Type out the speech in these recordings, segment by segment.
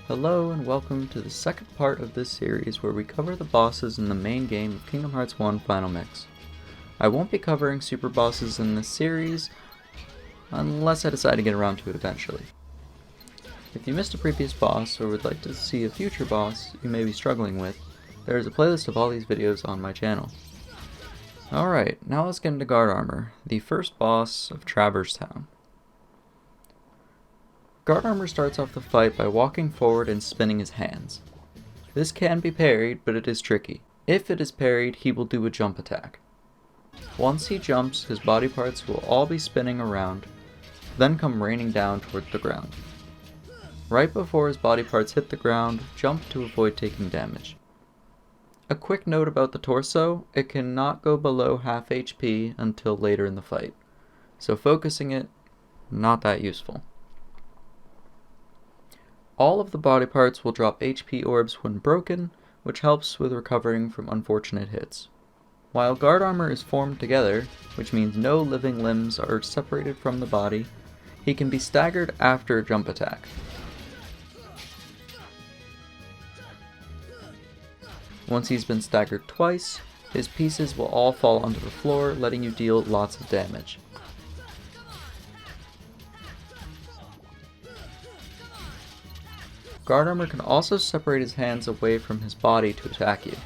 Hello and welcome to the second part of this series where we cover the bosses in the main game of Kingdom Hearts 1 Final Mix. I won't be covering super bosses in this series unless I decide to get around to it eventually. If you missed a previous boss or would like to see a future boss you may be struggling with, there is a playlist of all these videos on my channel. Alright, now let's get into Guard Armor, the first boss of Traverse Town. Guard Armor starts off the fight by walking forward and spinning his hands. This can be parried, but it is tricky. If it is parried, he will do a jump attack. Once he jumps, his body parts will all be spinning around, then come raining down toward the ground. Right before his body parts hit the ground, jump to avoid taking damage. A quick note about the torso, it cannot go below half HP until later in the fight, so focusing it, not that useful. All of the body parts will drop HP orbs when broken, which helps with recovering from unfortunate hits. While Guard Armor is formed together, which means no living limbs are separated from the body, he can be staggered after a jump attack. Once he's been staggered twice, his pieces will all fall onto the floor, letting you deal lots of damage. Guard Armor can also separate his hands away from his body to attack you.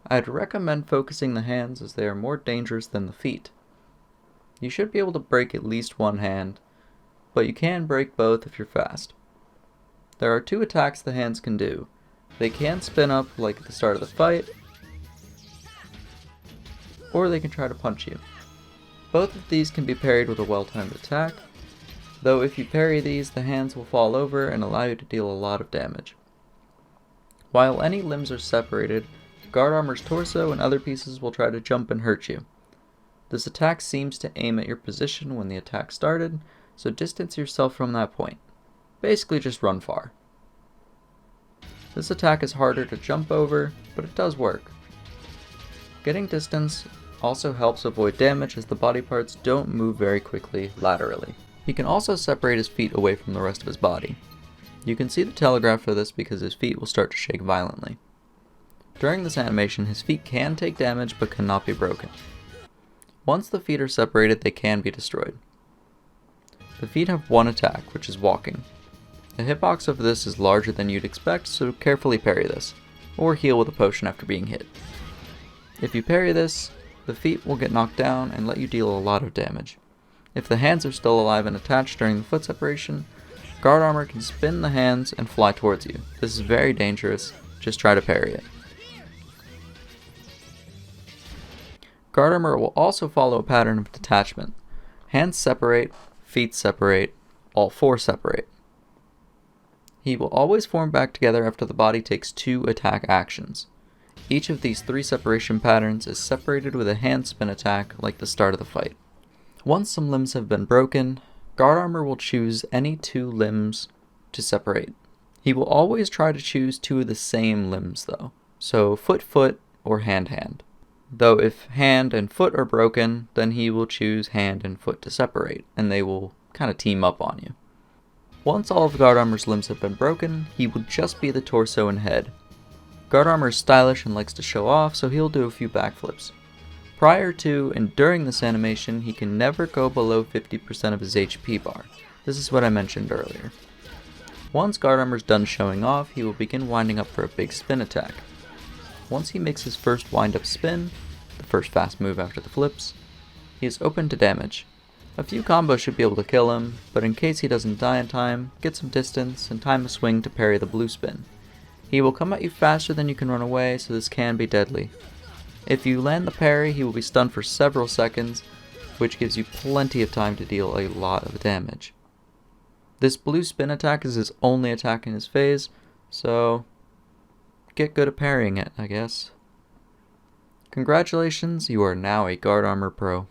I'd recommend focusing the hands as they are more dangerous than the feet. You should be able to break at least one hand, but you can break both if you're fast. There are two attacks the hands can do. They can spin up like at the start of the fight, or they can try to punch you. Both of these can be parried with a well-timed attack, though if you parry these, the hands will fall over and allow you to deal a lot of damage. While any limbs are separated, Guard Armor's torso and other pieces will try to jump and hurt you. This attack seems to aim at your position when the attack started, so distance yourself from that point. Basically just run far. This attack is harder to jump over, but it does work. Getting distance also helps avoid damage as the body parts don't move very quickly laterally. He can also separate his feet away from the rest of his body. You can see the telegraph for this because his feet will start to shake violently. During this animation, his feet can take damage but cannot be broken. Once the feet are separated, they can be destroyed. The feet have one attack, which is walking. The hitbox of this is larger than you'd expect, so carefully parry this, or heal with a potion after being hit. If you parry this, the feet will get knocked down and let you deal a lot of damage. If the hands are still alive and attached during the foot separation, Guard Armor can spin the hands and fly towards you. This is very dangerous, just try to parry it. Guard Armor will also follow a pattern of detachment. Hands separate, feet separate, all four separate. He will always form back together after the body takes two attack actions. Each of these three separation patterns is separated with a hand spin attack like the start of the fight. Once some limbs have been broken, Guard Armor will choose any two limbs to separate. He will always try to choose two of the same limbs though, so foot or hand. Though if hand and foot are broken, then he will choose hand and foot to separate, and they will kind of team up on you. Once all of Guard Armor's limbs have been broken, he will just be the torso and head. Guard Armor is stylish and likes to show off, so he'll do a few backflips. Prior to and during this animation, he can never go below 50% of his HP bar. This is what I mentioned earlier. Once Guard Armor's done showing off, he will begin winding up for a big spin attack. Once he makes his first wind-up spin, the first fast move after the flips, he is open to damage. A few combos should be able to kill him, but in case he doesn't die in time, get some distance and time a swing to parry the blue spin. He will come at you faster than you can run away, so this can be deadly. If you land the parry, he will be stunned for several seconds, which gives you plenty of time to deal a lot of damage. This blue spin attack is his only attack in his phase, so get good at parrying it, I guess. Congratulations, you are now a Guard Armor Pro.